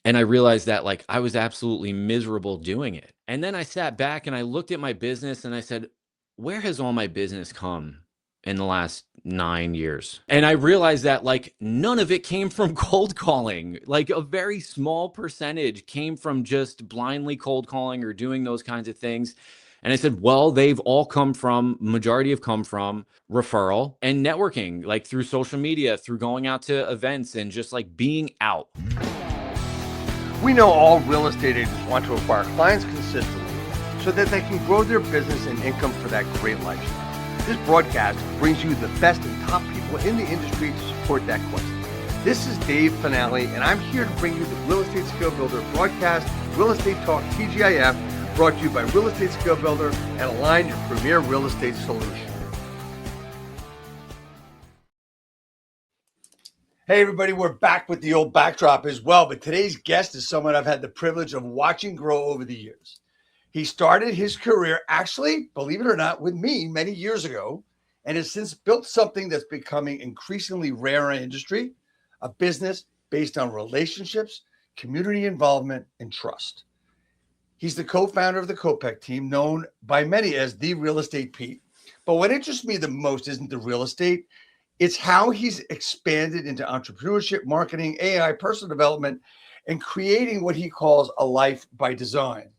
And I realized that like I was absolutely miserable doing it. And then I sat back and I looked at my business and I said, where has all my business come in the last 9 years? And I realized that like none of it came from cold calling. Like a very small percentage came from just blindly cold calling or doing those kinds of things. And I said, well, they've all come from, majority have come from referral and networking, like through social media, through going out to events and just like being out. We know all real estate agents want to acquire clients consistently so that they can grow their business and income for that great lifestyle. This broadcast brings you the best and top people in the industry to support that quest. This is Dave Fanale, and I'm here to bring you the Real Estate Skill Builder broadcast, Real Estate Talk TGIF, brought to you by Real Estate Skill Builder and Align, your premier real estate solution. Hey everybody, we're back with the old backdrop as well, but today's guest is someone I've had the privilege of watching grow over the years. He started his career, actually, believe it or not, with me many years ago, and has since built something that's becoming increasingly rare in industry, a business based on relationships, community involvement, and trust. He's the co-founder of the Kopec team, known by many as the Real Estate Pete. But what interests me the most isn't the real estate, it's how he's expanded into entrepreneurship, marketing, AI, personal development, and creating what he calls a life by design.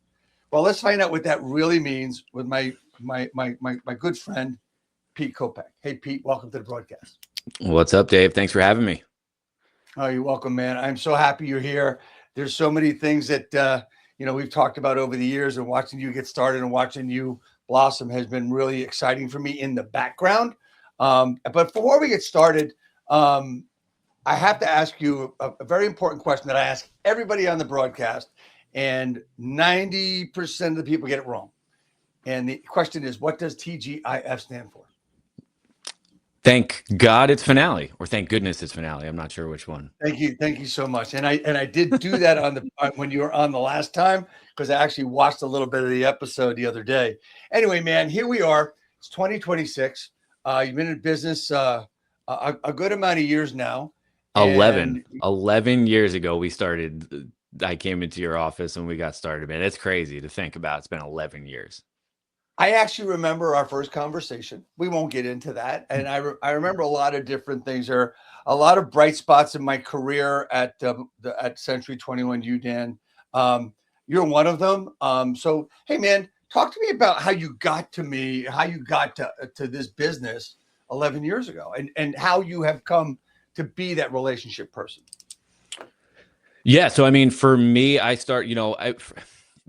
Well, let's find out what that really means with my good friend, Pete Kopec. Hey, Pete, welcome to the broadcast. What's up, Dave? Thanks for having me. Oh, you're welcome, man. I'm so happy you're here. There's so many things that we've talked about over the years, and watching you get started and watching you blossom has been really exciting for me in the background. But before we get started, I have to ask you a very important question that I ask everybody on the broadcast, and 90% of the people get it wrong. And the question is, what does TGIF stand for? Thank God it's Fanale, or thank goodness it's Fanale. I'm not sure which one. Thank you so much. And I did do that when you were on the last time, because I actually watched a little bit of the episode the other day. Anyway, man, here we are. It's 2026. You've been in business a good amount of years now. 11 years ago, we started. I came into your office and we got started, man. It's crazy to think about. It's been 11 years. I actually remember our first conversation. We won't get into that. And I remember a lot of different things. There are a lot of bright spots in my career at Century 21 UDAN. You're one of them. So, hey, man, talk to me about how you got to me, how you got to this business 11 years ago, and how you have come to be that relationship person. Yeah. So, I mean, for me,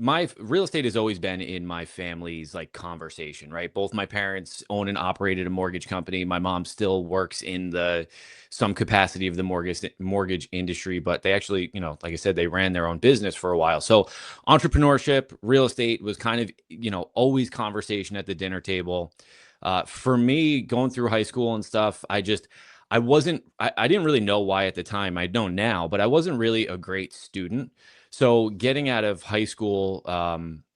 my real estate has always been in my family's like conversation, right? Both my parents own and operated a mortgage company. My mom still works in some capacity of the mortgage industry, but they actually, like I said, they ran their own business for a while. So entrepreneurship, real estate was kind of, always conversation at the dinner table. For me, going through high school and stuff, I didn't really know why at the time. I know now, but I wasn't really a great student. So getting out of high school,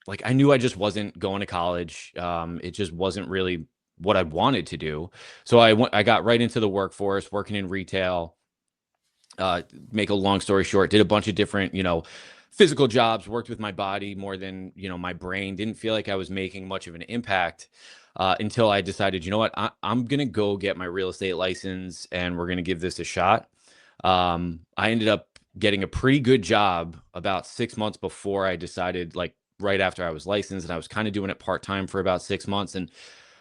like I knew I just wasn't going to college. It just wasn't really what I wanted to do. So I got right into the workforce, working in retail. Make a long story short, did a bunch of different, physical jobs, worked with my body more than, my brain. Didn't feel like I was making much of an impact until I decided, you know what, I'm going to go get my real estate license and we're going to give this a shot. I ended up getting a pretty good job about 6 months before I decided, like right after I was licensed, and I was kind of doing it part-time for about 6 months. And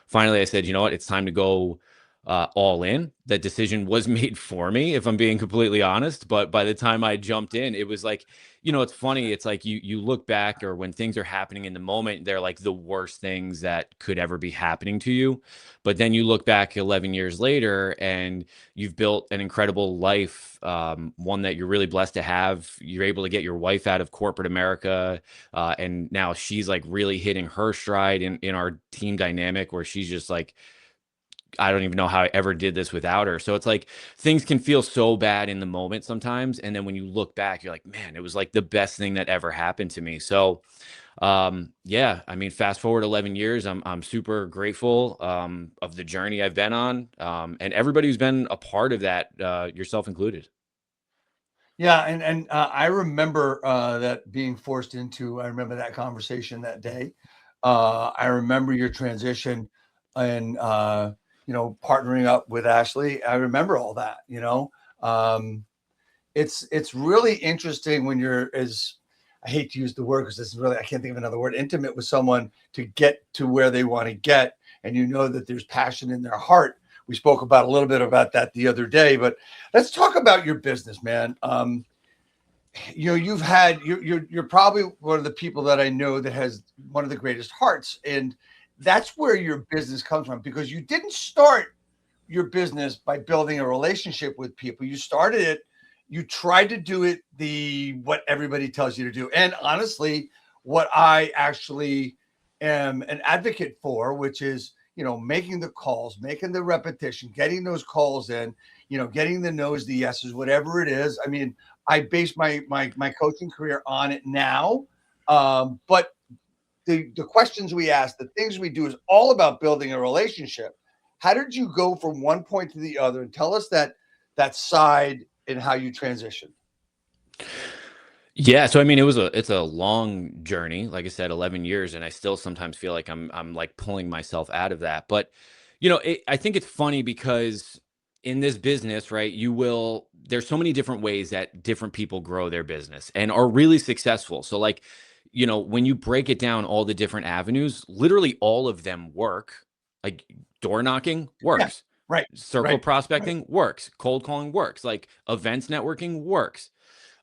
finally I said, you know what, it's time to go all in. That decision was made for me, if I'm being completely honest. But by the time I jumped in, it was like, it's funny. It's like you look back, or when things are happening in the moment, they're like the worst things that could ever be happening to you. But then you look back 11 years later and you've built an incredible life, one that you're really blessed to have. You're able to get your wife out of corporate America. And now she's like really hitting her stride in our team dynamic, where she's just like, I don't even know how I ever did this without her. So it's like things can feel so bad in the moment sometimes. And then when you look back, you're like, man, it was like the best thing that ever happened to me. So yeah, I mean, fast forward 11 years, I'm super grateful of the journey I've been on, and everybody who's been a part of that, yourself included. Yeah, and I remember that being forced into. I remember that conversation that day. I remember your transition and partnering up with Ashley. I remember all that. Um, it's really interesting when you're as I hate to use the word because this is really I can't think of another word intimate with someone to get to where they want to get, and you know that there's passion in their heart. We spoke about a little bit about that the other day, but let's talk about your business, man. You've had you're probably one of the people that I know that has one of the greatest hearts, and that's where your business comes from because you didn't start your business by building a relationship with people. You started it, you tried to do it the what everybody tells you to do. And honestly, what I actually am an advocate for, which is, making the calls, making the repetition, getting those calls in, getting the no's, the yeses, whatever it is. I mean, I base my coaching career on it now. But the questions we ask, the things we do is all about building a relationship. How did you go from one point to the other? And tell us that side and how you transitioned. Yeah, so I mean, it's a long journey. Like I said, 11 years, and I still sometimes feel like I'm like pulling myself out of that. But I think it's funny because in this business, right, there's so many different ways that different people grow their business and are really successful. So like, when you break it down, all the different avenues, literally all of them work. Like door knocking Yeah, works, right, circle right, right. prospecting works, cold calling works, like events networking works.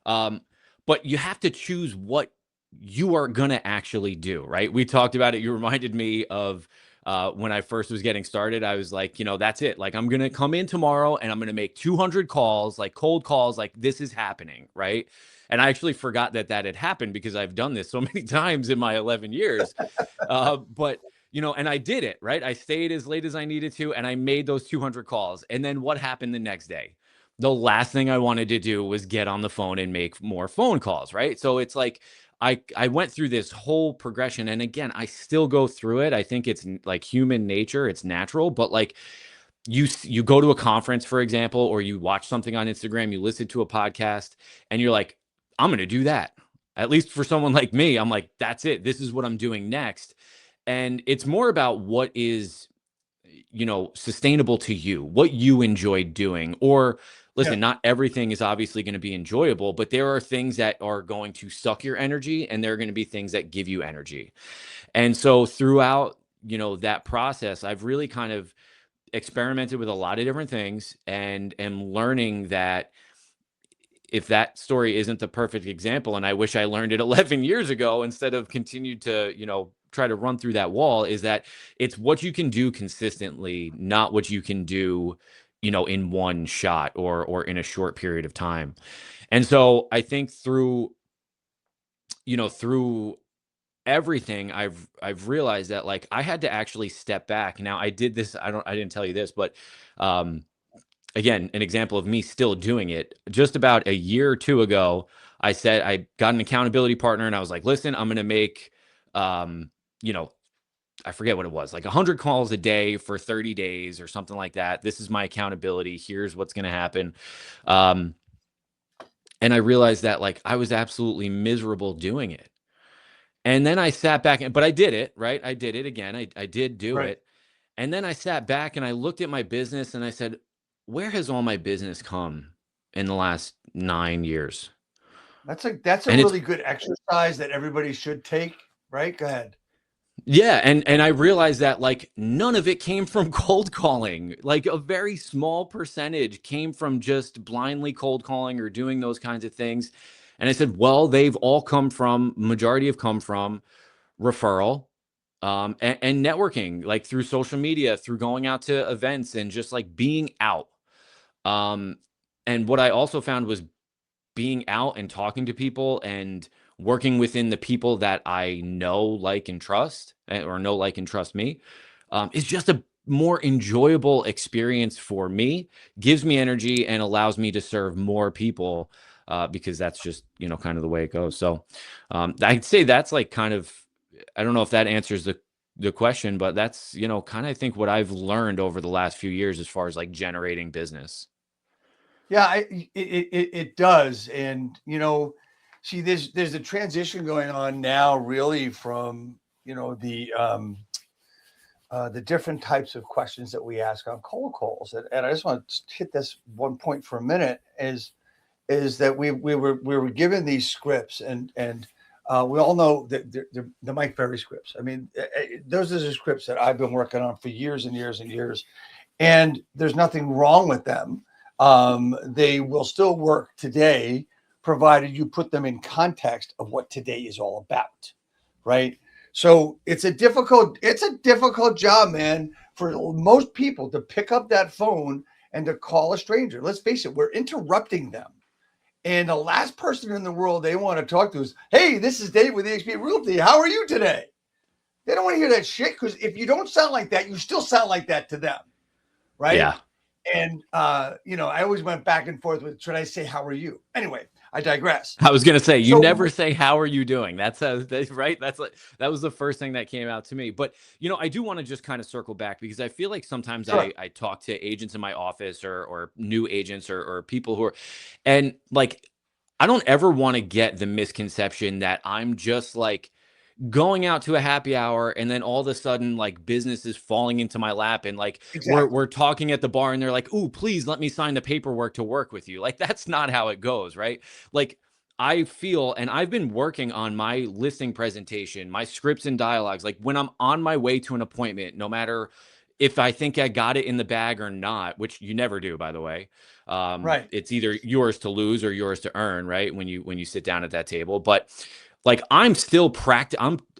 Um, but you have to choose what you are going to actually do, right? We talked about it. You reminded me of when I first was getting started. I was like, that's it. Like, I'm going to come in tomorrow and I'm going to make 200 calls, like cold calls, like this is happening, right? And I actually forgot that had happened because I've done this so many times in my 11 years. But and I did it, right? I stayed as late as I needed to, and I made those 200 calls. And then what happened the next day? The last thing I wanted to do was get on the phone and make more phone calls, right? So it's like I went through this whole progression, and again, I still go through it. I think it's like human nature, it's natural, but like you go to a conference, for example, or you watch something on Instagram, you listen to a podcast, and you're like, I'm going to do that. At least for someone like me, I'm like, that's it. This is what I'm doing next. And it's more about what is sustainable to you, what you enjoy doing. Or Yeah, listen, not everything is obviously going to be enjoyable, but there are things that are going to suck your energy, and there are going to be things that give you energy. And so throughout, that process, I've really kind of experimented with a lot of different things and am learning that if that story isn't the perfect example, and I wish I learned it 11 years ago instead of continued to, try to run through that wall, is that it's what you can do consistently, not what you can do, in one shot or in a short period of time. And so I think through everything, I've realized that like I had to actually step back. Now I did this, I didn't tell you this, but um again, an example of me still doing it. Just about a year or two ago, I said I got an accountability partner, and I was like, listen, I'm going to make, you know, I forget what it was, like 100 calls a day for 30 days or something like that. This is my accountability. Here's what's going to happen. Um, and I realized that like I was absolutely miserable doing it. And then I sat back, but I did it, right? I did it again. I did do right. it. And then I sat back and I looked at my business and I said, where has all my business come in the last 9 years? That's a And it's, really good exercise that everybody should take. Right. Go ahead. yeah. And I realized that like none of it came from cold calling. Like a very small percentage came from just blindly cold calling or doing those kinds of things. And I said, well, majority have come from referral, and networking, like through social media, through going out to events and just like being out. Um, and what I also found was being out and talking to people and working within the people that I know, like, and trust, or know, like, and trust me, is just a more enjoyable experience for me, gives me energy, and allows me to serve more people, because that's just, kind of the way it goes. So I'd say that's like kind of, I don't know if that answers the question, but that's, kind of I think what I've learned over the last few years as far as like generating business. Yeah, it does. And, see, there's a transition going on now, really, from, the different types of questions that we ask on cold calls. And I just want to hit this one point for a minute is that we were given these scripts, and we all know that the Mike Ferry scripts. I mean, those are the scripts that I've been working on for years and years and years, and there's nothing wrong with them. They will still work today, provided you put them in context of what today is all about, right? So it's a difficult job, man, for most people to pick up that phone and to call a stranger. Let's face it, we're interrupting them. And the last person in the world they want to talk to is, hey, this is Dave with eXp Realty. How are you today? They don't want to hear that shit, because if you don't sound like that, you still sound like that to them, right? Yeah. And I always went back and forth with, should I say how are you? Anyway, I digress. I was gonna say, you So never say how are you doing. Right. That's like, that was the first thing that came out to me. But I do want to just kind of circle back, because I feel like sometimes sure. I talk to agents in my office, or new agents, or people who are, and like, I don't ever want to get the misconception that I'm just like going out to a happy hour, and then all of a sudden, like, business is falling into my lap, and like Exactly. we're talking at the bar, and they're like, "Ooh, please let me sign the paperwork to work with you." Like, that's not how it goes, right? Like, I feel, and I've been working on my listing presentation, my scripts and dialogues, like when I'm on my way to an appointment, no matter if I think I got it in the bag or not, which you never do, by the way. Right. It's either yours to lose or yours to earn, right? When you sit down at that table. But like, I'm still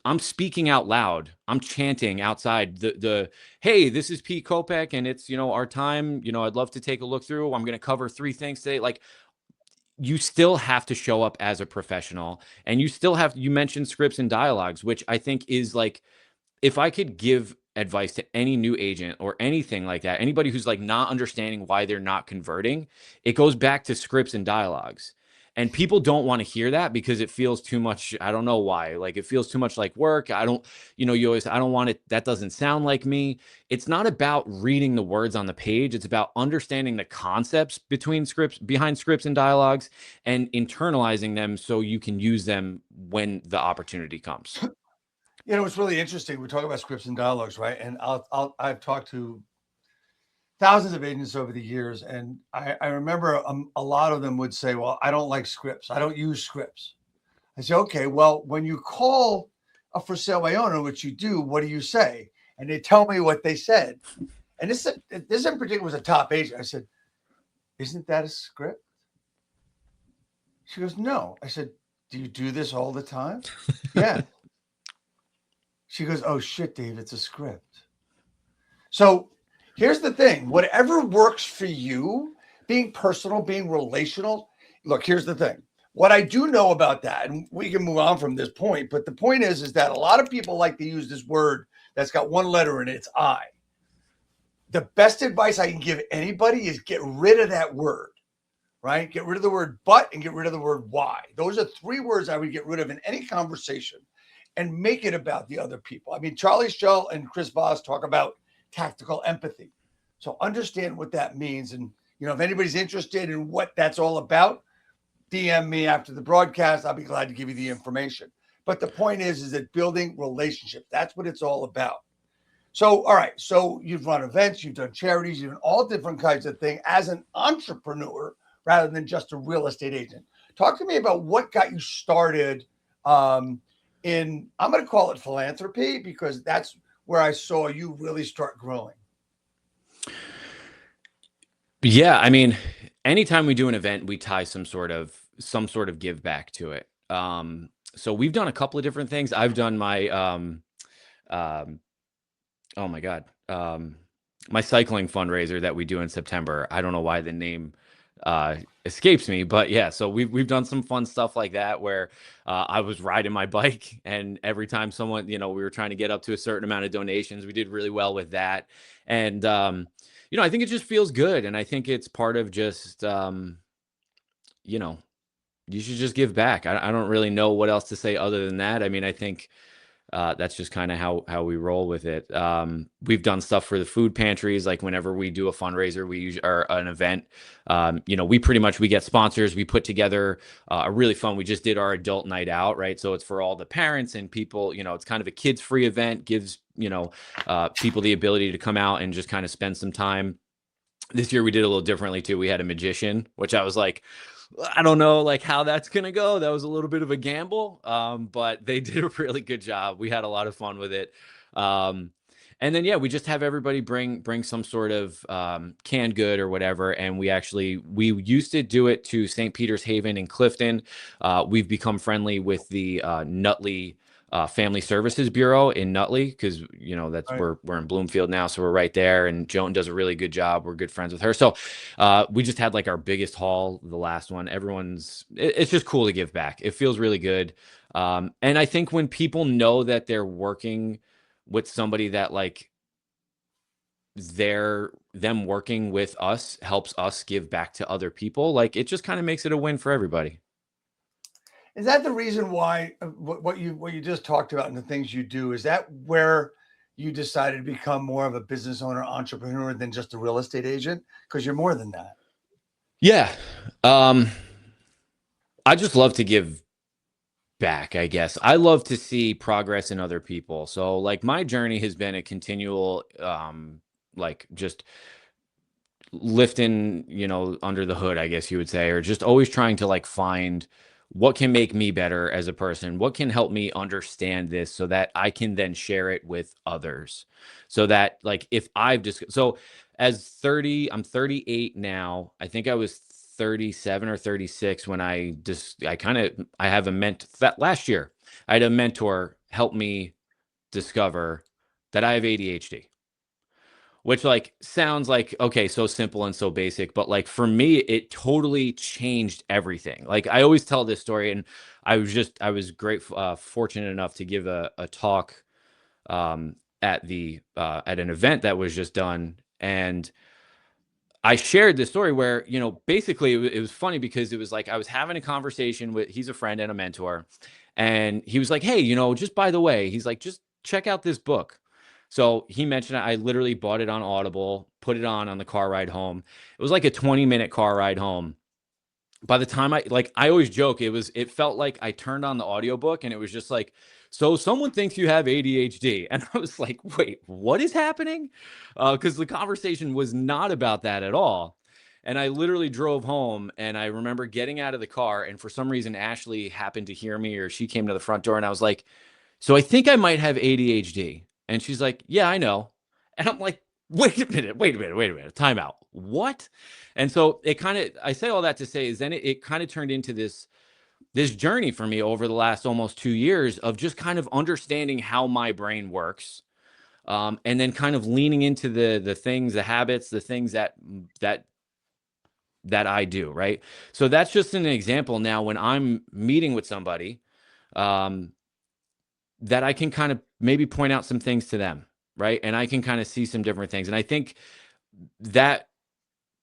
I'm speaking out loud. I'm chanting outside the hey, this is Pete Kopec, and it's, our time. I'd love to take a look through. I'm going to cover 3 things today. Like, you still have to show up as a professional, and you mentioned scripts and dialogues, which I think is like, if I could give advice to any new agent or anything like that, anybody who's like not understanding why they're not converting, it goes back to scripts and dialogues. And people don't want to hear that, because it feels too much. I don't know why. Like, it feels too much like work. I don't, you always, I don't want it. That doesn't sound like me. It's not about reading the words on the page. It's about understanding the concepts behind scripts and dialogues, and internalizing them so you can use them when the opportunity comes. It's really interesting. We talk about scripts and dialogues, right? And I've talked to thousands of agents over the years, and I remember a lot of them would say, well, I don't like scripts. I don't use scripts. I say, okay, well, when you call a for sale by owner, which you do, what do you say? And they tell me what they said. And this in particular was a top agent. I said, isn't that a script? She goes, no. I said, do you do this all the time? Yeah. She goes, oh shit, Dave, it's a script. So here's the thing, whatever works for you, being personal, being relational. Look, here's the thing. What I do know about that, and we can move on from this point, but the point is that a lot of people like to use this word that's got one letter in it, it's I. The best advice I can give anybody is get rid of that word, right? Get rid of the word but and get rid of the word why. Those are 3 words I would get rid of in any conversation, and make it about the other people. I mean, Charlie Shull and Chris Voss talk about tactical empathy. So understand what that means. And, if anybody's interested in what that's all about, DM me after the broadcast. I'll be glad to give you the information. But the point is that building relationships, that's what it's all about. So, all right. So you've run events, you've done charities, you've done all different kinds of things as an entrepreneur rather than just a real estate agent. Talk to me about what got you started in, I'm going to call it philanthropy, because that's where I saw you really start growing. Yeah, I mean, anytime we do an event, we tie some sort of give back to it. So we've done a couple of different things. I've done my oh my God, my cycling fundraiser that we do in September. I don't know why the name escapes me, but yeah, so we've done some fun stuff like that, where I was riding my bike, and every time someone, we were trying to get up to a certain amount of donations, we did really well with that. And I think it just feels good, and I think it's part of just you should just give back. I don't really know what else to say other than that. I mean, I think That's just kind of how we roll with it. We've done stuff for the food pantries, like whenever we do a fundraiser, we use or an event. We get sponsors. We put together a really fun. We just did our adult night out, right? So it's for all the parents and people. It's kind of a kids free event. Gives people the ability to come out and just kind of spend some time. This year we did a little differently too. We had a magician, which I was like, I don't know like how that's gonna go. That was a little bit of a gamble, but they did a really good job. We had a lot of fun with it. Um, and then yeah, we just have everybody bring some sort of canned good or whatever. And we used to do it to St. Peter's Haven in Clifton. We've become friendly with the Nutley Family Services Bureau in Nutley because that's Right. we're in Bloomfield now, so we're right there. And Joan does a really good job. We're good friends with her. So we just had like our biggest haul, the last one. It's just cool to give back. It feels really good. And I think when people know that they're working with somebody that like them working with us helps us give back to other people, like it just kind of makes it a win for everybody. Is that the reason why what you just talked about and the things you do? Is that where you decided to become more of a business owner, entrepreneur than just a real estate agent? Because you're more than that. Yeah. Um, I just love to give back, I guess. I love to see progress in other people. So like my journey has been a continual like just lifting, under the hood, I guess you would say, or just always trying to like find what can make me better as a person, what can help me understand this so that I can then share it with others. So that like if I've just so as 30, I'm 38 now. I think I was 37 or 36 when I have a that last year. I had a mentor help me discover that I have ADHD, which like sounds like okay, so simple and so basic, but like for me it totally changed everything. Like I always tell this story, and I was great fortunate enough to give a talk at an event that was just done. And I shared this story where, basically it was funny because it was like I was having a conversation with, he's a friend and a mentor. And he was like, hey, just by the way, he's like, just check out this book. So he mentioned I literally bought it on Audible, put it on the car ride home. It was like a 20-minute car ride home. By the time I always joke, it felt like I turned on the audiobook and it was just like, so someone thinks you have ADHD. And I was like, wait, what is happening? Because the conversation was not about that at all. And I literally drove home and I remember getting out of the car. And for some reason, Ashley happened to hear me, or she came to the front door and I was like, so I think I might have ADHD. And she's like, yeah, I know. And I'm like, wait a minute, time out. What? And so I say all that to say is then it kind of turned into this journey for me over the last almost 2 years of just kind of understanding how my brain works. And then kind of leaning into the things, the habits, the things that I do, right? So that's just an example now when I'm meeting with somebody, um, that I can kind of maybe point out some things to them, right? And I can kind of see some different things. And I think that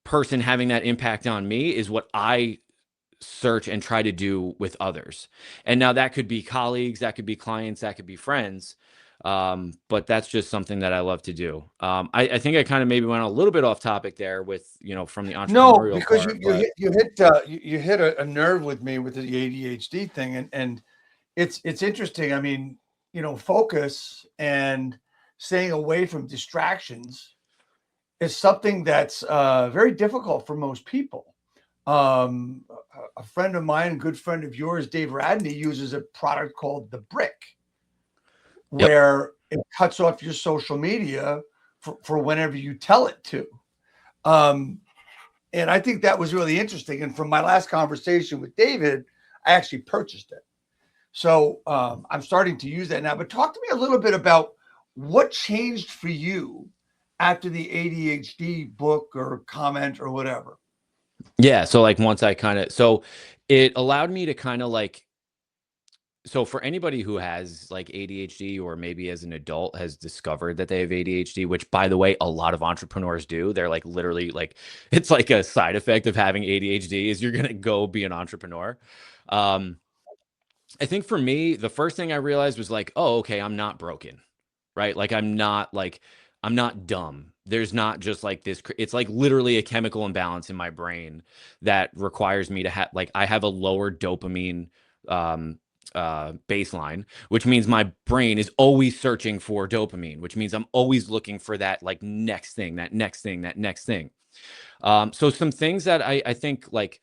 person having that impact on me is what I search and try to do with others. And now that could be colleagues, that could be clients, that could be friends. But that's just something that I love to do. I think I kind of maybe went a little bit off topic there with, from the No, entrepreneurial because part, but you hit a nerve with me with the ADHD thing, and it's interesting. I mean, focus and staying away from distractions is something that's very difficult for most people. A friend of mine, a good friend of yours, Dave Radney, uses a product called the Brick, yep. where it cuts off your social media for whenever you tell it to. Um, and I think that was really interesting. And from my last conversation with David, I actually purchased it. So I'm starting to use that now. But talk to me a little bit about what changed for you after the ADHD book or comment or whatever. Yeah. So like once so it allowed me to kind of like, so for anybody who has like ADHD or maybe as an adult has discovered that they have ADHD, which by the way, a lot of entrepreneurs do, they're like literally like, it's like a side effect of having ADHD is you're going to go be an entrepreneur. Um, I think for me, the first thing I realized was like, oh, okay, I'm not broken, right? I'm not dumb. There's not just like this. It's like literally a chemical imbalance in my brain that requires me to have, like, I have a lower dopamine um, baseline, which means my brain is always searching for dopamine, which means I'm always looking for that like next thing, that next thing, that next thing. So some things that I think like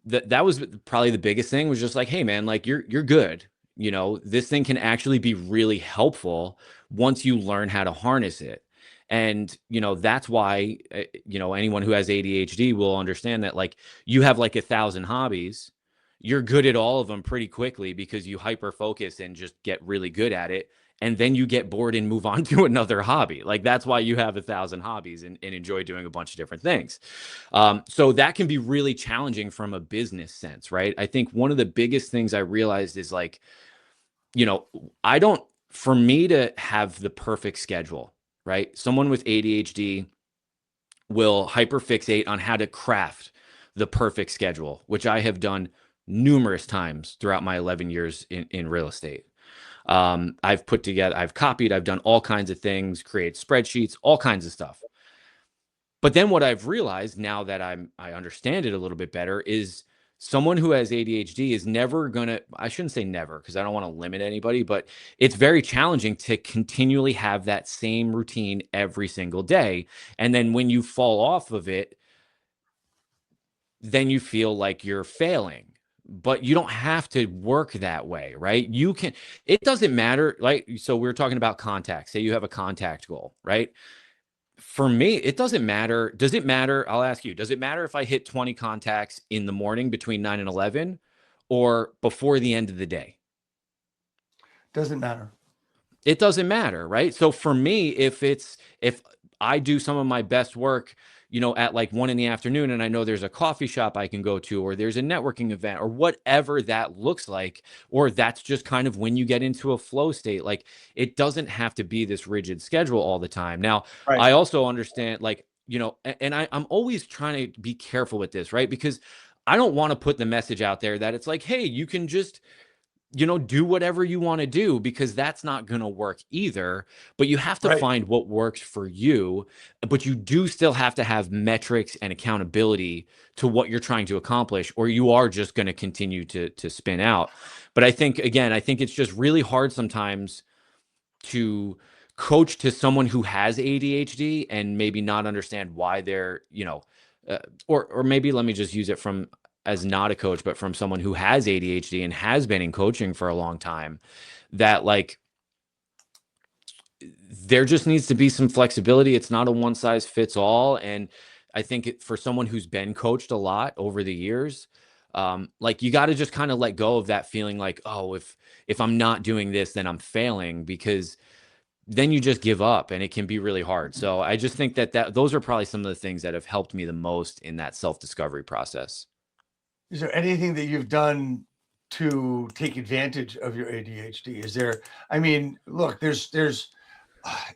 that was probably the biggest thing was just like, hey man, like you're good. You know, this thing can actually be really helpful once you learn how to harness it. And, you know, that's why, you know, anyone who has ADHD will understand that like you have like 1,000 hobbies. You're good at all of them pretty quickly because you hyper focus and just get really good at it. And then you get bored and move on to another hobby. Like that's why you have 1,000 hobbies and enjoy doing a bunch of different things. So that can be really challenging from a business sense, right? I think one of the biggest things I realized is like, you know, I don't, for me to have the perfect schedule, right? Someone with ADHD will hyperfixate on how to craft the perfect schedule, which I have done numerous times throughout my 11 years in real estate. I've put together, I've copied, I've done all kinds of things, create spreadsheets, all kinds of stuff. But then what I've realized now that I understand it a little bit better is someone who has ADHD is never gonna, I shouldn't say never because I don't want to limit anybody, but it's very challenging to continually have that same routine every single day. And then when you fall off of it, then you feel like you're failing. But you don't have to work that way, right? You can, it doesn't matter. Like, so we we're talking about contacts. Say you have a contact goal, right? For me, it doesn't matter. Does it matter? I'll ask you, does it matter if I hit 20 contacts in the morning between 9 and 11 or before the end of the day? Doesn't matter. It doesn't matter, right? So for me, if I do some of my best work, you know, at like 1 in the afternoon, and I know there's a coffee shop I can go to, or there's a networking event, or whatever that looks like, or that's just kind of when you get into a flow state. Like it doesn't have to be this rigid schedule all the time. Now, Right. I also understand, like, you know, and I'm always trying to be careful with this, right? Because I don't want to put the message out there that it's like, hey, you can just, you know, do whatever you want to do, because that's not going to work either. But you have to Right. find what works for you. But you do still have to have metrics and accountability to what you're trying to accomplish, or you are just going to continue to spin out. But I think, again, I think it's just really hard sometimes to coach to someone who has ADHD and maybe not understand why they're, you know, or maybe let me just use it from as not a coach, but from someone who has ADHD and has been in coaching for a long time, that like there just needs to be some flexibility. It's not a one size fits all. And I think for someone who's been coached a lot over the years, like you got to just kind of let go of that feeling like, oh, if I'm not doing this, then I'm failing, because then you just give up and it can be really hard. So I just think that those are probably some of the things that have helped me the most in that self-discovery process. Is there anything that you've done to take advantage of your ADHD? Is there, I mean, look, there's,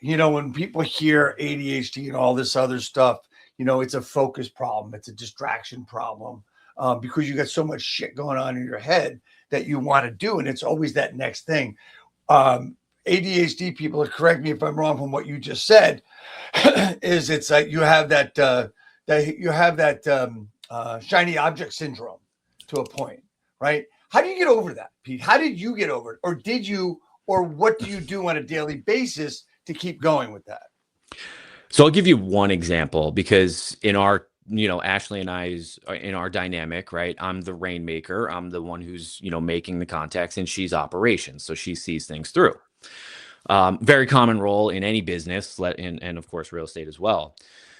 you know, when people hear ADHD and all this other stuff, you know, it's a focus problem, it's a distraction problem, because you got so much shit going on in your head that you want to do, and it's always that next thing. Um, ADHD people, correct me if I'm wrong from what you just said, is it's like you have that shiny object syndrome to a point, right? How do you get over that, Pete? How did you get over it, or did you, or what do you do on a daily basis to keep going with that? So I'll give you one example, because in our, you know, Ashley and I's in our dynamic, right? I'm the rainmaker. I'm the one who's, you know, making the contacts, and she's operations. So she sees things through. Very common role in any business, and of course real estate as well.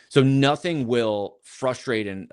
So nothing will frustrate an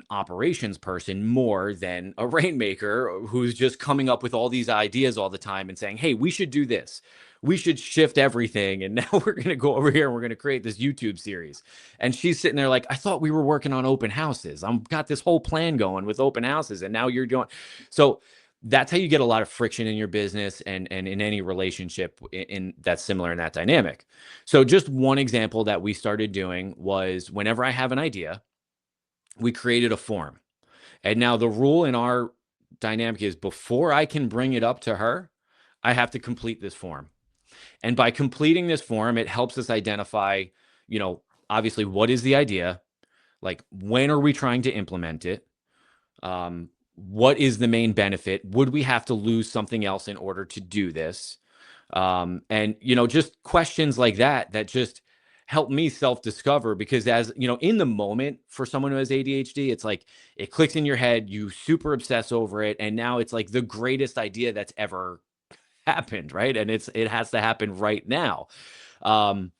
operations person more than a rainmaker who's just coming up with all these ideas all the time and saying, "Hey, we should do this. We should shift everything, and now we're going to go over here and we're going to create this YouTube series." And she's sitting there like, "I thought we were working on open houses. I've got this whole plan going with open houses, and now you're doing." So that's how you get a lot of friction in your business and in any relationship in that's similar in that dynamic. So just one example that we started doing was, whenever I have an idea, we created a form. And now the rule in our dynamic is before I can bring it up to her, I have to complete this form. And by completing this form, it helps us identify, obviously, what is the idea? Like, when are we trying to implement it? What is the main benefit? Would we have to lose something else in order to do this? And, just questions like that just help me self-discover, because as, in the moment for someone who has ADHD, it's like it clicks in your head, you super obsess over it. And now it's like the greatest idea that's ever happened, right? And it has to happen right now. Um,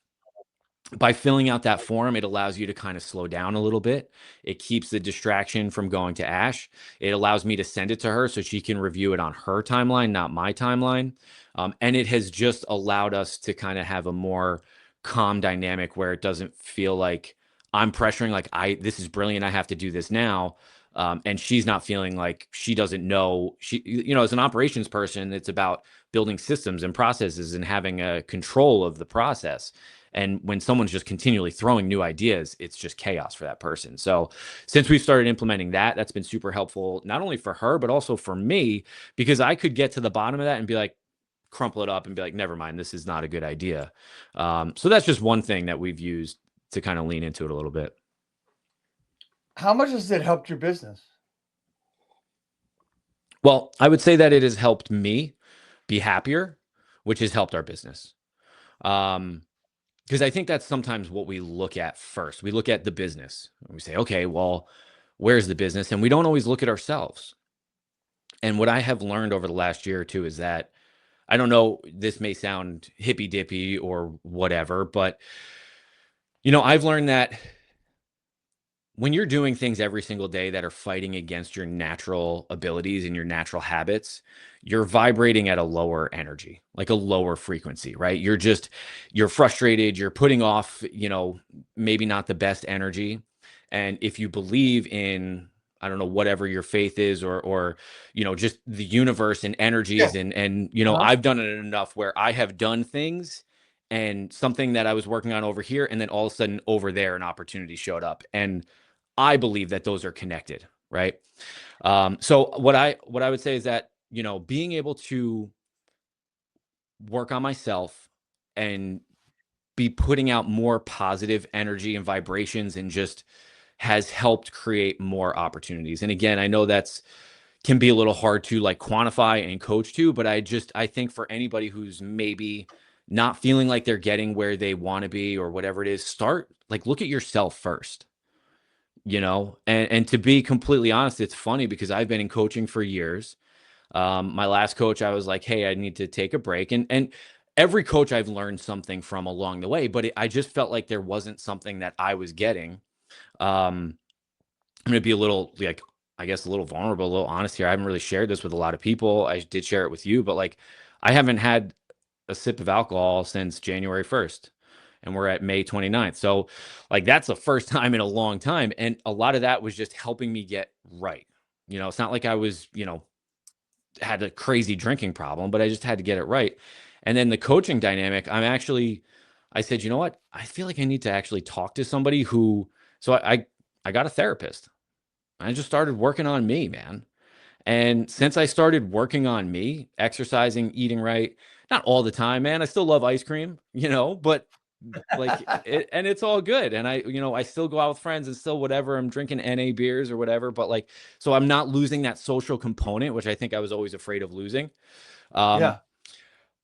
by filling out that form, it allows you to kind of slow down a little bit. It keeps the distraction from going to Ash. It allows me to send it to her so she can review it on her timeline, not my timeline. And it has just allowed us to kind of have a more calm dynamic where it doesn't feel like I'm pressuring, like this is brilliant, I have to do this now. And she's not feeling like she doesn't know. As an operations person, it's about building systems and processes and having a control of the process. And when someone's just continually throwing new ideas, it's just chaos for that person. So since we've started implementing that, that's been super helpful, not only for her, but also for me, because I could get to the bottom of that and be like, crumple it up and be like, never mind, this is not a good idea. So that's just one thing that we've used to kind of lean into it a little bit. How much has it helped your business? Well, I would say that it has helped me be happier, which has helped our business. Because I think that's sometimes what we look at first. We look at the business and we say, okay, well, where's the business? And we don't always look at ourselves. And what I have learned over the last year or two is that, I don't know, this may sound hippy dippy or whatever, but I've learned that when you're doing things every single day that are fighting against your natural abilities and your natural habits, you're vibrating at a lower energy, like a lower frequency, right? You're frustrated, you're putting off, maybe not the best energy. And if you believe in, I don't know, whatever your faith is, or just the universe and energies, Yeah. and Uh-huh. I've done it enough where I have done things and something that I was working on over here, and then all of a sudden over there, an opportunity showed up. And I believe that those are connected, right? So what I would say is that, being able to work on myself and be putting out more positive energy and vibrations, and just has helped create more opportunities. And again, I know that's can be a little hard to like quantify and coach to, but I think for anybody who's maybe not feeling like they're getting where they want to be or whatever it is, look at yourself first. And to be completely honest, it's funny because I've been in coaching for years. My last coach, I was like, hey, I need to take a break. And every coach I've learned something from along the way, but I just felt like there wasn't something that I was getting. I'm going to be a little, like, I guess, a little vulnerable, a little honest here. I haven't really shared this with a lot of people. I did share it with you, but like, I haven't had a sip of alcohol since January 1st. And we're at May 29th. So like, that's the first time in a long time. And a lot of that was just helping me get right. It's not like I was, had a crazy drinking problem, but I just had to get it right. And then the coaching dynamic, I said, you know what? I feel like I need to actually talk to somebody so I got a therapist. I just started working on me, man. And since I started working on me, exercising, eating right, not all the time, man, I still love ice cream, but like and it's all good. And I still go out with friends and still whatever, I'm drinking NA beers or whatever, but like, so I'm not losing that social component, which I think I was always afraid of losing. Yeah.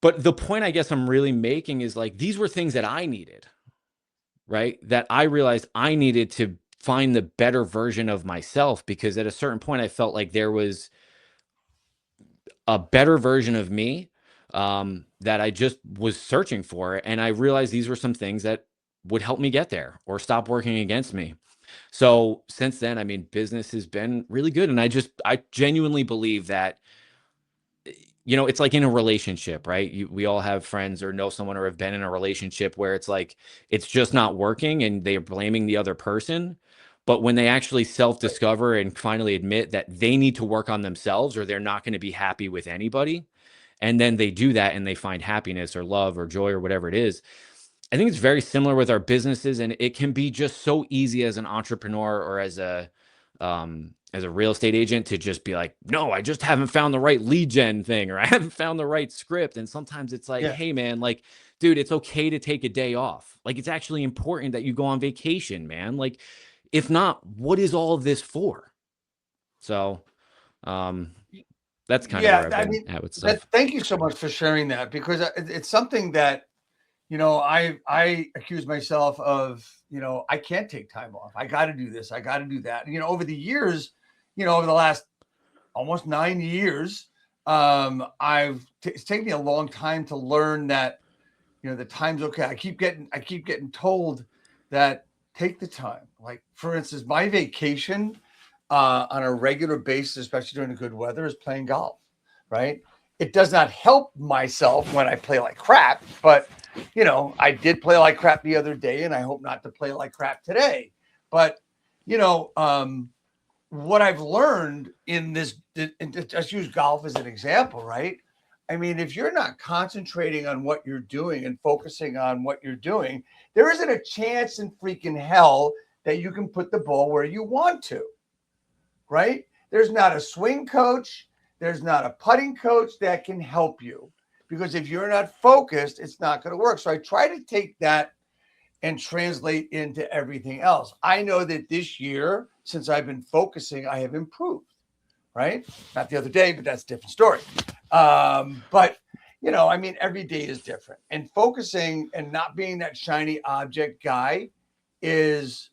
But the point I guess I'm really making is like, these were things that I needed, right? That I realized I needed to find the better version of myself, because at a certain point I felt like there was a better version of me that I just was searching for. And I realized these were some things that would help me get there or stop working against me. So since then, I mean, business has been really good. And I genuinely believe that, it's like in a relationship, right? We all have friends or know someone or have been in a relationship where it's like, it's just not working and they're blaming the other person. But when they actually self-discover and finally admit that they need to work on themselves or they're not going to be happy with anybody, and then they do that and they find happiness or love or joy or whatever it is, I think it's very similar with our businesses. And it can be just so easy as an entrepreneur or as as a real estate agent to just be like, no, I just haven't found the right lead gen thing, or I haven't found the right script. And sometimes it's like, Yeah. hey man, like, dude, it's okay to take a day off. Like, it's actually important that you go on vacation, man. Like, if not, what is all of this for? So, um, that's kind of where Yeah. I've I been mean, at with stuff. thank you so much for sharing that, because it's something that, I accuse myself of, I can't take time off. I got to do this. I got to do that. Over the years, over the last almost 9 years, it's taken me a long time to learn that, the time's okay. I keep getting told that take the time. Like, for instance, my vacation on a regular basis, especially during the good weather, is playing golf, right? It does not help myself when I play like crap, but I did play like crap the other day, and I hope not to play like crap today. But what I've learned in this, and just use golf as an example, right? I mean, if you're not concentrating on what you're doing and focusing on what you're doing, there isn't a chance in freaking hell that you can put the ball where you want to, right? There's not a swing coach, there's not a putting coach that can help you, because if you're not focused, it's not going to work. So I try to take that and translate into everything else. I know that this year, since I've been focusing, I have improved, right? Not the other day, but that's a different story. But I mean, every day is different, and focusing and not being that shiny object guy is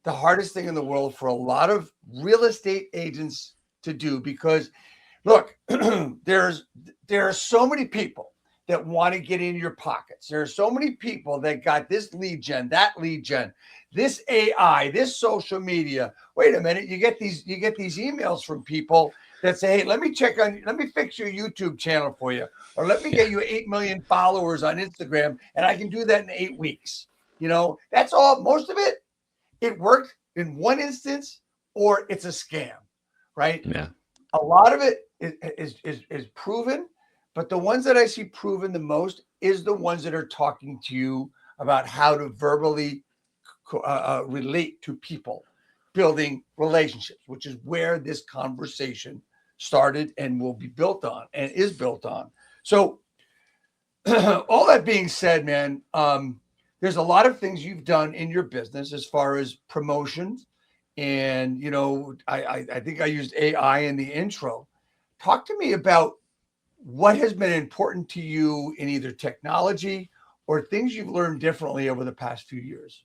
the hardest thing in the world for a lot of real estate agents to do, because look, there are so many people that want to get in your pockets. There are so many people that got this lead gen, that lead gen, this AI, this social media. Wait a minute, you get these emails from people that say, "Hey, let me fix your YouTube channel for you, or let me get you 8 million followers on Instagram, and I can do that in 8 weeks." That's all. Most of it worked in one instance, or it's a scam, right? Yeah. A lot of it is proven, but the ones that I see proven the most is the ones that are talking to you about how to verbally relate to people, building relationships, which is where this conversation started and will be built on and is built on. So all that being said, man, there's a lot of things you've done in your business as far as promotions. And, I think I used AI in the intro. Talk to me about what has been important to you in either technology or things you've learned differently over the past few years.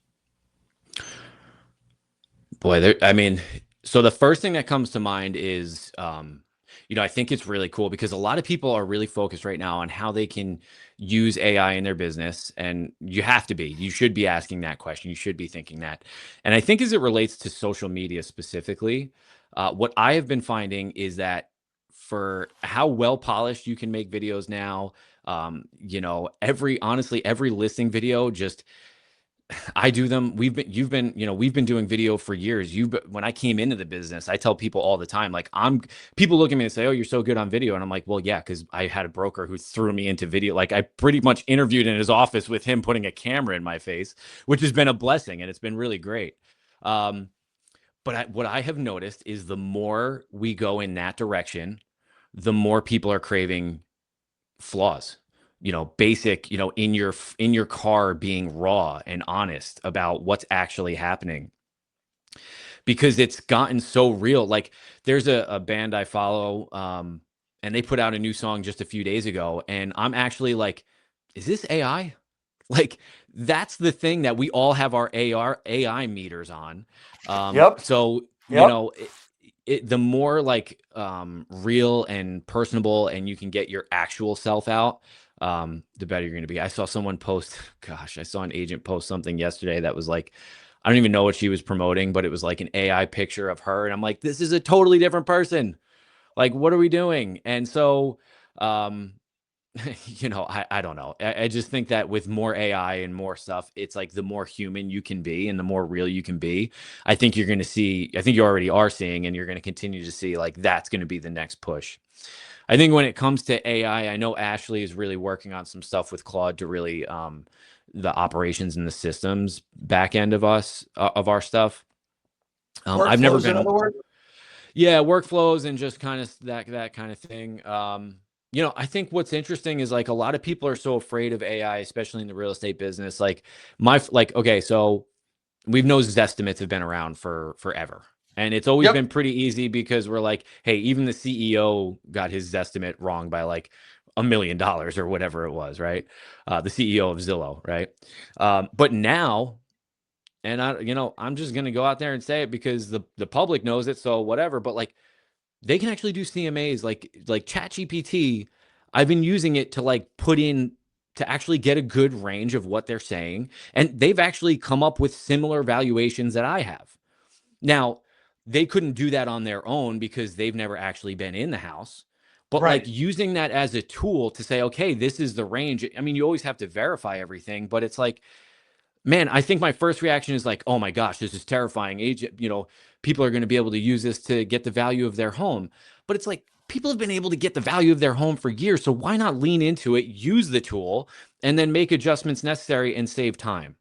Boy, I mean, so the first thing that comes to mind is, I think it's really cool because a lot of people are really focused right now on how they can use AI in their business. And you should be asking that question. You should be thinking that. And I think as it relates to social media specifically, what I have been finding is that for how well polished you can make videos now, honestly, every listing video just I do them. We've been doing video for years. When I came into the business, I tell people all the time, like people look at me and say, "Oh, you're so good on video." And I'm like, well, yeah, because I had a broker who threw me into video. Like I pretty much interviewed in his office with him putting a camera in my face, which has been a blessing. And it's been really great. But what I have noticed is the more we go in that direction, the more people are craving flaws, basic, in your car being raw and honest about what's actually happening, because it's gotten so real. Like there's a band I follow, and they put out a new song just a few days ago, and I'm actually like, is this AI? Like that's the thing that we all have our AI meters on. Yep. So Yep. the more like real and personable and you can get your actual self out, the better you're going to be. I saw someone post, gosh, I saw an agent post something yesterday that was like, I don't even know what she was promoting, but it was like an AI picture of her. And I'm like, this is a totally different person. Like, what are we doing? And so, um, I don't know. I just think that with more AI and more stuff, it's like the more human you can be and the more real you can be. I think you're going to see, I think you already are seeing, and you're going to continue to see like that's going to be the next push. I think when it comes to AI, I know Ashley is really working on some stuff with Claude to really, the operations and the systems back end of our stuff. I've never Workflows, in been, other words. Yeah, workflows and just kind of that kind of thing. I think what's interesting is like a lot of people are so afraid of AI, especially in the real estate business. Okay, so we've known Zestimates have been around for forever. And it's always Yep. been pretty easy because we're like, hey, even the CEO got his Zestimate wrong by like $1 million or whatever it was, right? The CEO of Zillow, right? But now, and I'm just gonna go out there and say it because the public knows it, so whatever. But like, they can actually do CMAs like ChatGPT. I've been using it to like put in to actually get a good range of what they're saying, and they've actually come up with similar valuations that I have. Now, they couldn't do that on their own because they've never actually been in the house. But like Right. using that as a tool to say, okay, this is the range. I mean, you always have to verify everything, but it's like, man, I think my first reaction is like, oh my gosh, this is terrifying. People are going to be able to use this to get the value of their home. But it's like people have been able to get the value of their home for years. So why not lean into it, use the tool, and then make adjustments necessary and save time?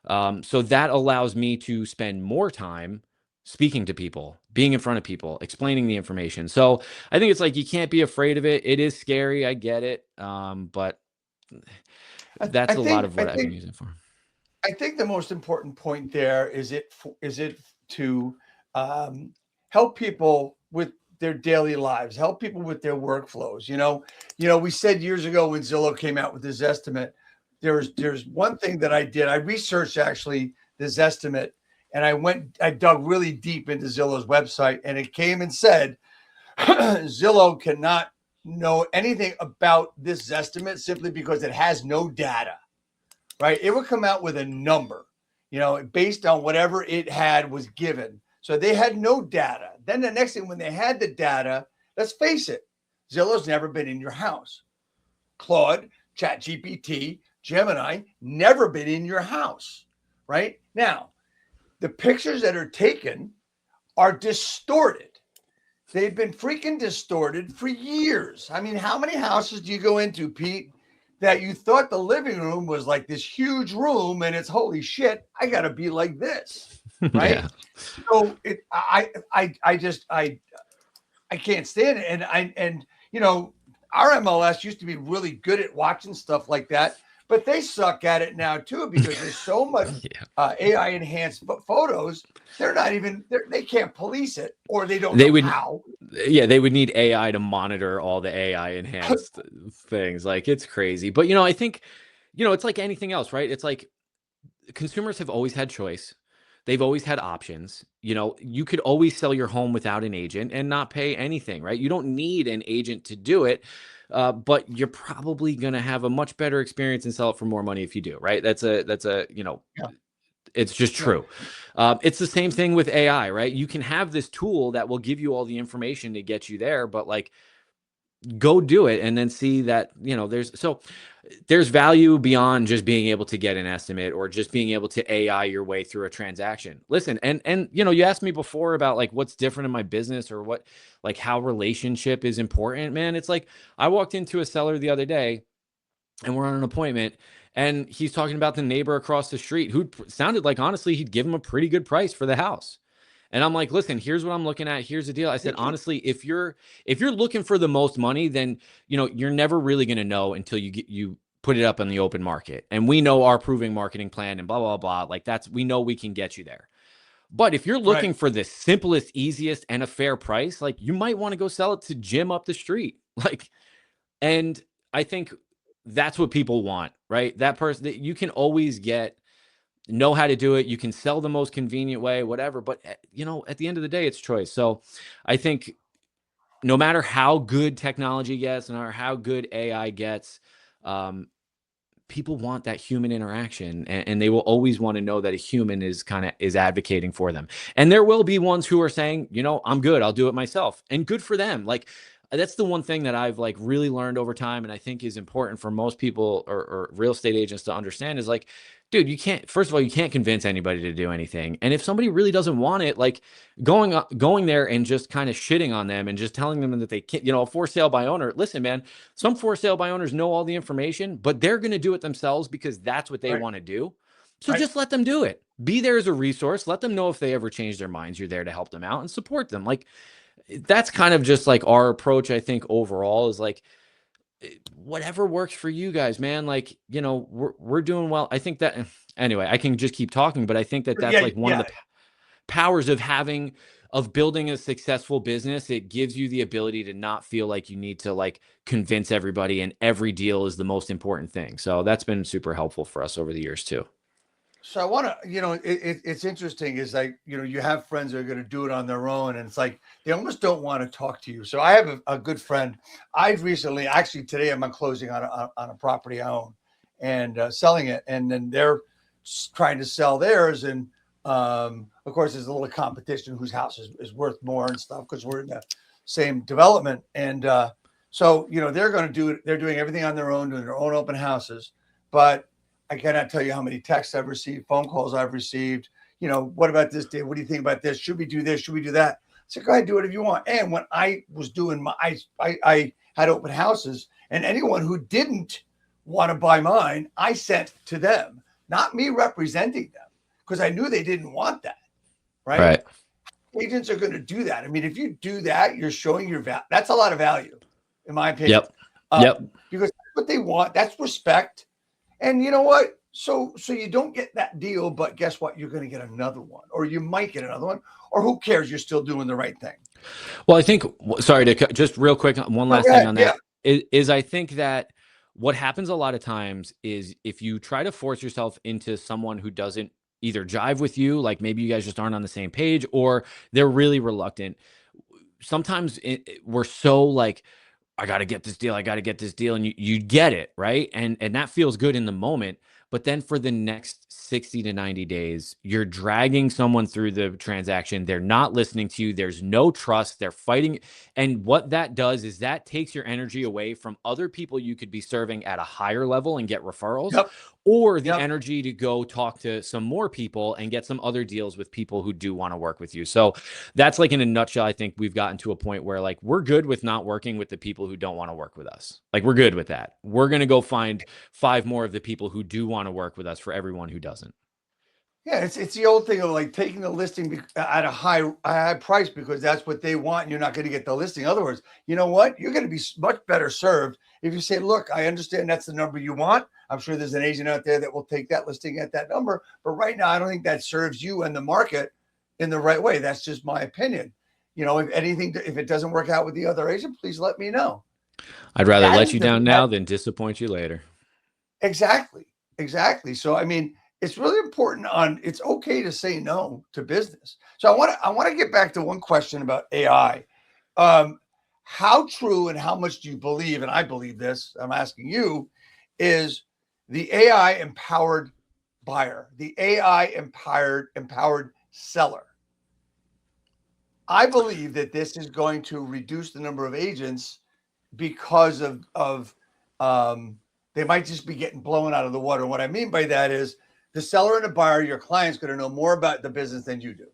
So that allows me to spend more time speaking to people, being in front of people, explaining the information. So I think it's like you can't be afraid of it. It is scary. I get it. But I that's a lot think of I what I've been think using it for. I think the most important point there is it to help people with their daily lives, help people with their workflows. We said years ago when Zillow came out with this estimate, there's one thing that I did. I researched actually this estimate, and I dug really deep into Zillow's website, and it came and said Zillow cannot know anything about this estimate simply because it has no data, right? It would come out with a number, based on whatever it had was given. So they had no data. Then the next thing, when they had the data, let's face it, Zillow's never been in your house. Claude, ChatGPT, Gemini, never been in your house, right? Now, the pictures that are taken are distorted. They've been freaking distorted for years. I mean, how many houses do you go into, Pete, that you thought the living room was like this huge room and it's holy shit, I got to be like this, right? Yeah. So I can't stand it. And our MLS used to be really good at watching stuff like that, but they suck at it now too because there's so much Yeah. AI enhanced photos. They can't police it, or they don't They know would, how. yeah, they would need AI to monitor all the AI enhanced things. Like it's crazy. But, I think, it's like anything else, right? It's like consumers have always had choice. They've always had options. You could always sell your home without an agent and not pay anything, right? You don't need an agent to do it. But you're probably going to have a much better experience and sell it for more money if you do, right? Yeah, It's just yeah, true. It's the same thing with AI, right? You can have this tool that will give you all the information to get you there, but like go do it and then see that, there's value beyond just being able to get an estimate or just being able to AI your way through a transaction. Listen, and you asked me before about like what's different in my business or what like how relationship is important, man. It's like I walked into a seller the other day and we're on an appointment and he's talking about the neighbor across the street who sounded like honestly he'd give him a pretty good price for the house. And I'm like, listen, here's what I'm looking at. Here's the deal. I said, honestly, if you're looking for the most money, then you're never really going to know until you put it up on the open market. And we know our proving marketing plan and blah blah blah. Like we know we can get you there. But if you're right, looking for the simplest, easiest, and a fair price, like you might want to go sell it to Jim up the street. Like, and I think that's what people want, right? That person that you can always know how to do it. You can sell the most convenient way, whatever. But at the end of the day, it's choice. So I think no matter how good technology gets, no matter how good AI gets, people want that human interaction, and they will always want to know that a human is advocating for them. And there will be ones who are saying, I'm good, I'll do it myself, and good for them. Like that's the one thing that I've like really learned over time, and I think is important for most people or real estate agents to understand is like, dude, first of all, you can't convince anybody to do anything. And if somebody really doesn't want it, like going there and just kind of shitting on them and just telling them that they can't, a for sale by owner, listen, man, some for sale by owners know all the information, but they're going to do it themselves because that's what they right, want to do. So right. just let them do it. Be there as a resource. Let them know if they ever change their minds. You're there to help them out and support them. Like that's kind of just like our approach, I think, overall is like, whatever works for you guys, man. Like, we're doing well. I think that anyway, I can just keep talking, but I think that that's Yeah, like one of yeah. the powers of building a successful business. It gives you the ability to not feel like you need to like convince everybody and every deal is the most important thing. So that's been super helpful for us over the years too. So I want to, it's interesting is like, you have friends that are going to do it on their own. And it's like, they almost don't want to talk to you. So I have a good friend. I've recently, actually today I'm on closing on a property I own and selling it. And then they're trying to sell theirs. And of course, there's a little competition whose house is worth more and stuff because we're in the same development. And so, they're going to do it. They're doing everything on their own, doing their own open houses. But I cannot tell you how many texts I've received, phone calls I've received. What about this day? What do you think about this? Should we do this? Should we do that? So go ahead, do whatever you want. And when I was doing I had open houses, and anyone who didn't want to buy mine, I sent to them, not me representing them, because I knew they didn't want that. Right? Agents are going to do that. I mean, if you do that, you're showing your value. That's a lot of value, in my opinion. Yep. Because that's what they want. That's respect. And you know what? So you don't get that deal, but guess what? You're going to get another one, or you might get another one, or who cares? You're still doing the right thing. Well, I think, sorry to just real quick, one last thing on that is I think that what happens a lot of times is if you try to force yourself into someone who doesn't either jive with you, like maybe you guys just aren't on the same page, or they're really reluctant. Sometimes we're so like, I got to get this deal. I got to get this deal. And you get it. Right. And that feels good in the moment. But then for the next 60 to 90 days, you're dragging someone through the transaction. They're not listening to you. There's no trust. They're fighting. And what that does is that takes your energy away from other people you could be serving at a higher level and get referrals, or the energy to go talk to some more people and get some other deals with people who do want to work with you. So that's like in a nutshell, I think we've gotten to a point where like we're good with not working with the people who don't want to work with us. Like we're good with that. We're going to go find 5 more of the people who do want to work with us for everyone who doesn't. Yeah, it's the old thing of like taking the listing at a high price because that's what they want, and you're not going to get the listing. In other words, you know what? You're going to be much better served if you say, "Look, I understand that's the number you want. I'm sure there's an agent out there that will take that listing at that number, but right now, I don't think that serves you and the market in the right way." That's just my opinion. If it doesn't work out with the other agent, please let me know. I'd rather let you down now than disappoint you later. Exactly. So, I mean, it's really important it's okay to say no to business. So I want to get back to one question about AI. How true and how much do you believe, and I believe this, I'm asking you, is the AI empowered buyer, the AI empowered seller? I believe that this is going to reduce the number of agents because of they might just be getting blown out of the water. What I mean by that is the seller and the buyer, your client's going to know more about the business than you do.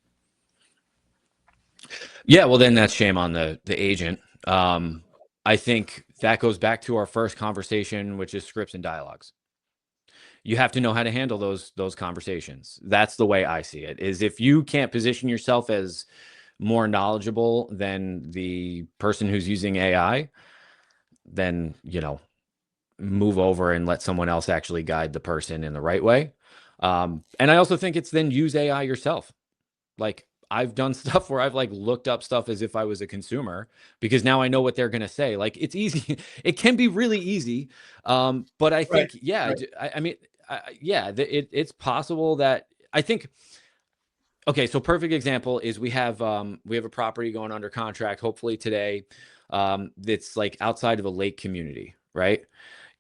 Yeah, well, then that's shame on the agent. I think that goes back to our first conversation, which is scripts and dialogues. You have to know how to handle those conversations. That's the way I see it, is if you can't position yourself as more knowledgeable than the person who's using AI, then, move over and let someone else actually guide the person in the right way. And I also think it's then use AI yourself. Like I've done stuff where I've like looked up stuff as if I was a consumer because now I know what they're going to say. Like it's easy. It can be really easy. But I think, I mean, it's possible that I think, okay. So perfect example is we have a property going under contract, hopefully today. That's like outside of a lake community, right?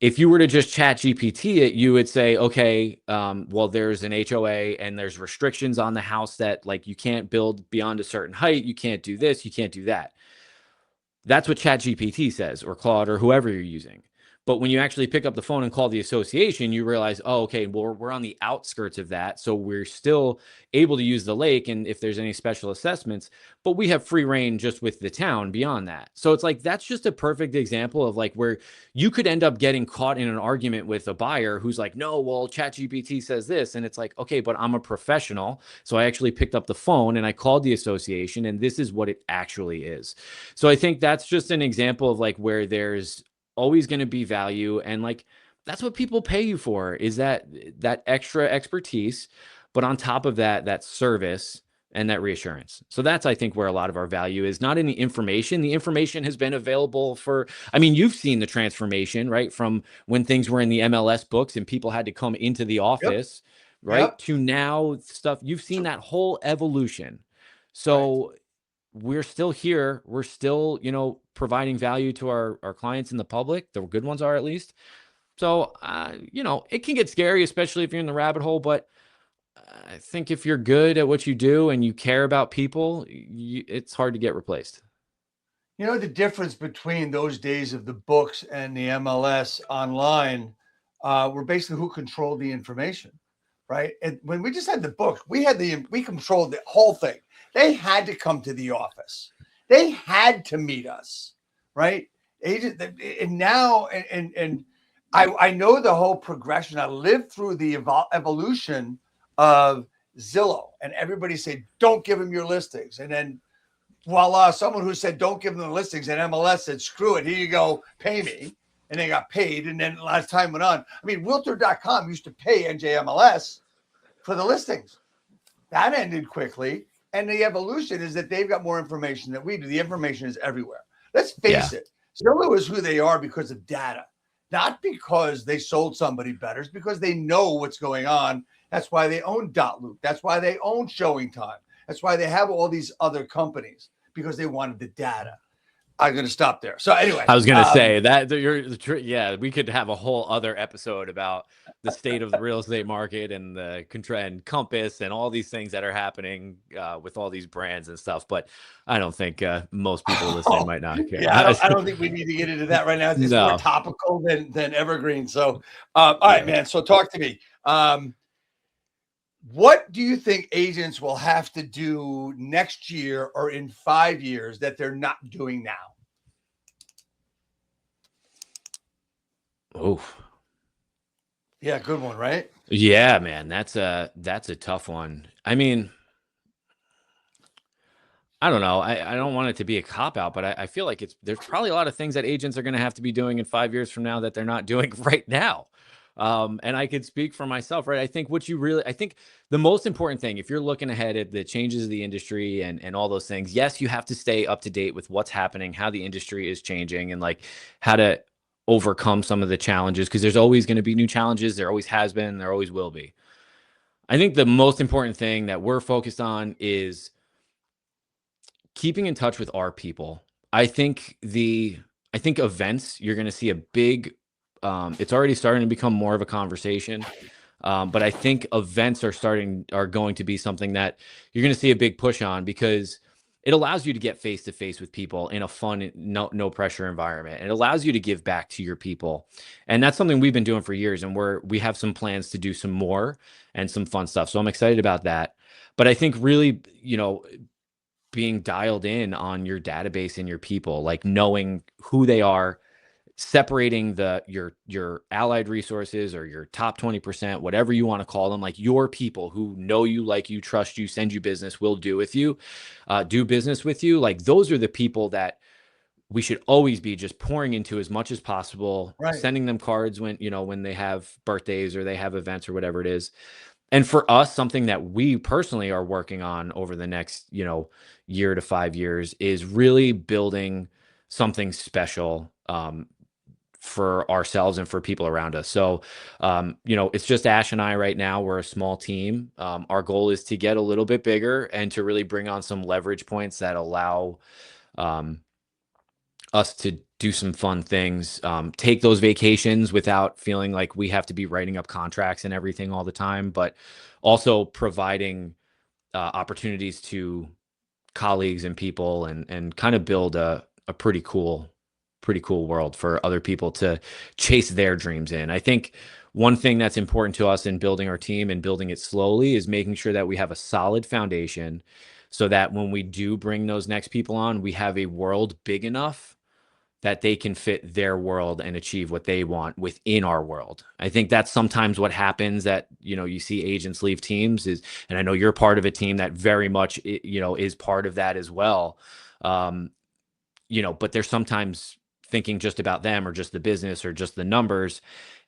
If you were to just chat GPT it, you would say, okay, well, there's an HOA and there's restrictions on the house that like you can't build beyond a certain height. You can't do this. You can't do that. That's what chat GPT says, or Claude, or whoever you're using. But when you actually pick up the phone and call the association, you realize, oh, okay, well, we're on the outskirts of that. So we're still able to use the lake. And if there's any special assessments, but we have free reign just with the town beyond that. So it's like, that's just a perfect example of like where you could end up getting caught in an argument with a buyer who's like, no, well, ChatGPT says this. And it's like, okay, but I'm a professional. So I actually picked up the phone and I called the association, and this is what it actually is. So I think that's just an example of like where there's always going to be value, and like that's what people pay you for, is that extra expertise, but on top of that, that service and that reassurance. So that's, I think, where a lot of our value is, not in the information. The information has been available for, I mean, you've seen the transformation, right? From when things were in the MLS books and people had to come into the Yep. office, right? Yep. To now stuff, you've seen that whole evolution. Right. So we're still here. We're still, providing value to our clients and the public. The good ones are, at least. So, it can get scary, especially if you're in the rabbit hole. But I think if you're good at what you do and you care about people, it's hard to get replaced. You know, the difference between those days of the books and the MLS online were basically who controlled the information, right? And when we just had the books, we controlled the whole thing. They had to come to the office. They had to meet us, right? Agent, and now, and I know the whole progression. I lived through the evolution of Zillow, and everybody said, "Don't give them your listings," and then voila, someone who said, "Don't give them the listings," and MLS said, "Screw it, here you go, pay me," and they got paid. And then as time went on, I mean, Realtor.com used to pay NJMLS for the listings. That ended quickly. And the evolution is that they've got more information than we do. The information is everywhere. Let's face it. Zillow is who they are because of data, not because they sold somebody better. It's because they know what's going on. That's why they own Dotloop. That's why they own Showing Time. That's why they have all these other companies, because they wanted the data. I'm going to stop there. So anyway, I was going to say that we could have a whole other episode about the state of the real estate market and the and Compass and all these things that are happening with all these brands and stuff. But I don't think most people listening might not care. Yeah, I don't think we need to get into that right now. It's more topical than evergreen. So, all right, man. So talk to me. What do you think agents will have to do next year or in 5 years that they're not doing now? Oh, yeah, good one, right? Yeah, man, that's a tough one. I mean, I don't know. I don't want it to be a cop out, but I feel like there's probably a lot of things that agents are going to have to be doing in 5 years from now that they're not doing right now. And I could speak for myself, right? I think the most important thing, if you're looking ahead at the changes of the industry and all those things, yes, you have to stay up to date with what's happening, how the industry is changing, and like how to overcome some of the challenges, because there's always going to be new challenges. There always has been, there always will be. I think the most important thing that we're focused on is keeping in touch with our people. I think events, you're going to see a big, it's already starting to become more of a conversation. But I think events are going to be something that you're going to see a big push on, because it allows you to get face to face with people in a fun, no pressure environment. And it allows you to give back to your people. And that's something we've been doing for years. And we have some plans to do some more and some fun stuff. So I'm excited about that. But I think really, being dialed in on your database and your people, like knowing who they are, separating your allied resources or your top 20%, whatever you want to call them, like your people who know you, like you, trust you, send you business, will do business with you. Like those are the people that we should always be just pouring into as much as possible, right. Sending them cards when they have birthdays or they have events or whatever it is. And for us, something that we personally are working on over the next, year to 5 years is really building something special for ourselves and for people around us. So, it's just Ash and I right now. We're a small team. Our goal is to get a little bit bigger and to really bring on some leverage points that allow us to do some fun things, take those vacations without feeling like we have to be writing up contracts and everything all the time, but also providing opportunities to colleagues and people and kind of build a pretty cool pretty cool world for other people to chase their dreams in. I think one thing that's important to us in building our team and building it slowly is making sure that we have a solid foundation so that when we do bring those next people on, we have a world big enough that they can fit their world and achieve what they want within our world. I think that's sometimes what happens, that, you see agents leave teams and I know you're part of a team that very much, is part of that as well. But they're sometimes thinking just about them or just the business or just the numbers.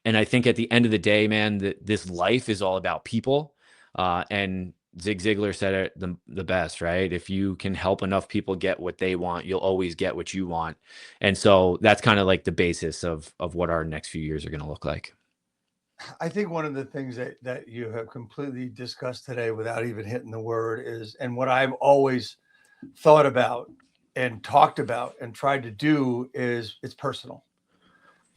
And I think at the end of the day, man, this life is all about people. And Zig Ziglar said it the best, right? If you can help enough people get what they want, you'll always get what you want. And so that's kind of like the basis of what our next few years are going to look like. I think one of the things that you have completely discussed today without even hitting the word is, and what I've always thought about and talked about and tried to do is, it's personal.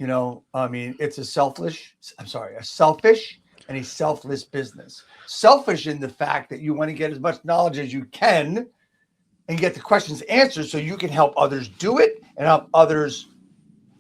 It's a selfish and a selfless business. Selfish in the fact that you want to get as much knowledge as you can and get the questions answered so you can help others do it and help others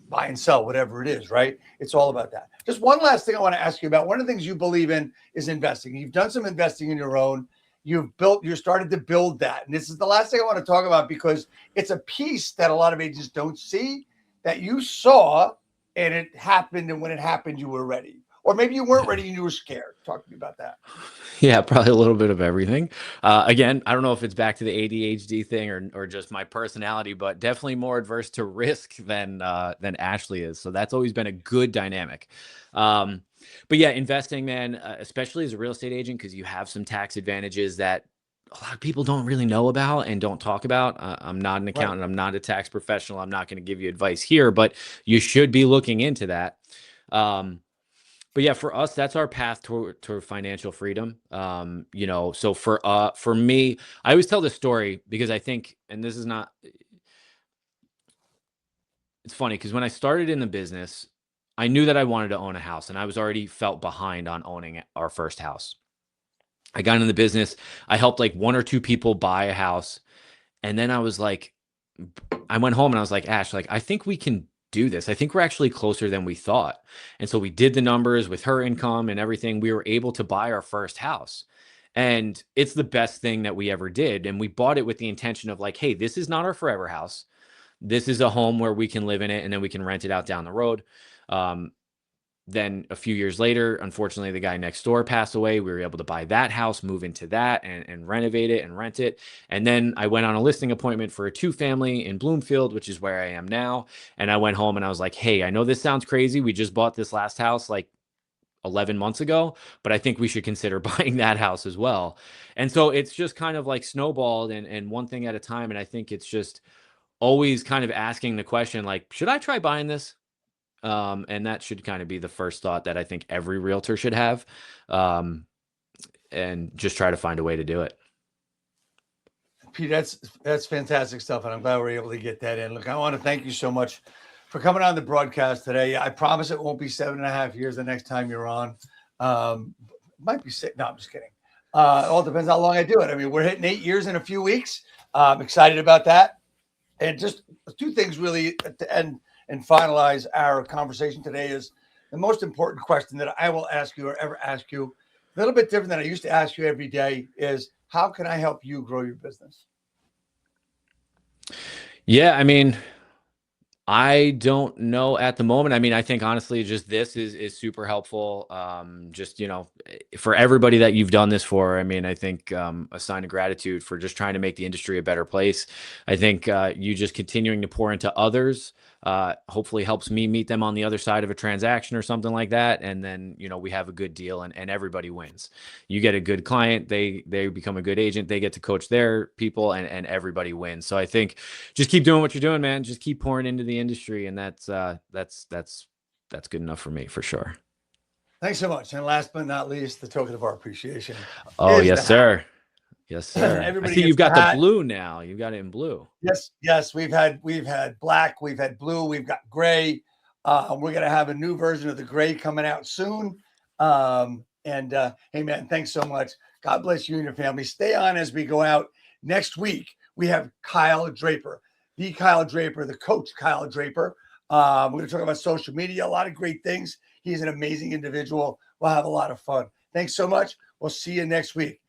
buy and sell, whatever it is, right? It's all about that. Just one last thing I want to ask you about. One of the things you believe in is investing. You've done some investing in your own. You started to build that. And this is the last thing I want to talk about, because it's a piece that a lot of agents don't see, that you saw and it happened. And when it happened, you were ready. Or maybe you weren't ready and you were scared. Talk to me about that. Yeah, probably a little bit of everything. Again, I don't know if it's back to the ADHD thing or just my personality, but definitely more adverse to risk than Ashley is. So that's always been a good dynamic. But yeah, investing, man, especially as a real estate agent, because you have some tax advantages that a lot of people don't really know about and don't talk about. I'm not an accountant. Right. I'm not a tax professional. I'm not going to give you advice here, but you should be looking into that. But yeah, for us, that's our path toward financial freedom. So for me, I always tell this story because I think, and this is not, it's funny because when I started in the business, I knew that I wanted to own a house, and I was already felt behind on owning our first house. I got into the business. I helped like one or two people buy a house. And then I was like, I went home and I was like, Ash, like, I think we can do this. I think we're actually closer than we thought. And so we did the numbers with her income and everything. We were able to buy our first house. And it's the best thing that we ever did. And we bought it with the intention of like, hey, this is not our forever house. This is a home where we can live in it and then we can rent it out down the road. Then a few years later, unfortunately, the guy next door passed away. We were able to buy that house, move into that and renovate it and rent it. And then I went on a listing appointment for a 2-family in Bloomfield, which is where I am now. And I went home and I was like, hey, I know this sounds crazy. We just bought this last house like 11 months ago, but I think we should consider buying that house as well. And so it's just kind of like snowballed and one thing at a time. And I think it's just always kind of asking the question, like, should I try buying this? And that should kind of be the first thought that I think every realtor should have, and just try to find a way to do it. Pete, that's fantastic stuff. And I'm glad we're able to get that in. Look, I want to thank you so much for coming on the broadcast today. I promise it won't be 7.5 years the next time you're on. Might be 6. No, I'm just kidding. It all depends how long I do it. I mean, we're hitting 8 years in a few weeks. I'm excited about that. And just two things really to end and finalize our conversation today is the most important question that I will ask you or ever ask you, a little bit different than I used to ask you every day, is how can I help you grow your business? Yeah, I mean, I don't know at the moment. I mean, I think honestly, just this is super helpful. Just, for everybody that you've done this for, I mean, I think a sign of gratitude for just trying to make the industry a better place. I think you just continuing to pour into others hopefully helps me meet them on the other side of a transaction or something like that. And then, we have a good deal and everybody wins. You get a good client, they become a good agent, they get to coach their people and everybody wins. So I think just keep doing what you're doing, man. Just keep pouring into the industry. And that's good enough for me for sure. Thanks so much. And last but not least, the token of our appreciation. Oh, yes, sir. Yes, sir. I see you've got the blue now. You've got it in blue. Yes. We've had black, we've had blue, we've got gray. We're gonna have a new version of the gray coming out soon. Hey man, thanks so much. God bless you and your family. Stay on as we go out. Next week, we have Kyle Draper, the Coach Kyle Draper. We're going to talk about social media, a lot of great things. He's an amazing individual. We'll have a lot of fun. Thanks so much. We'll see you next week.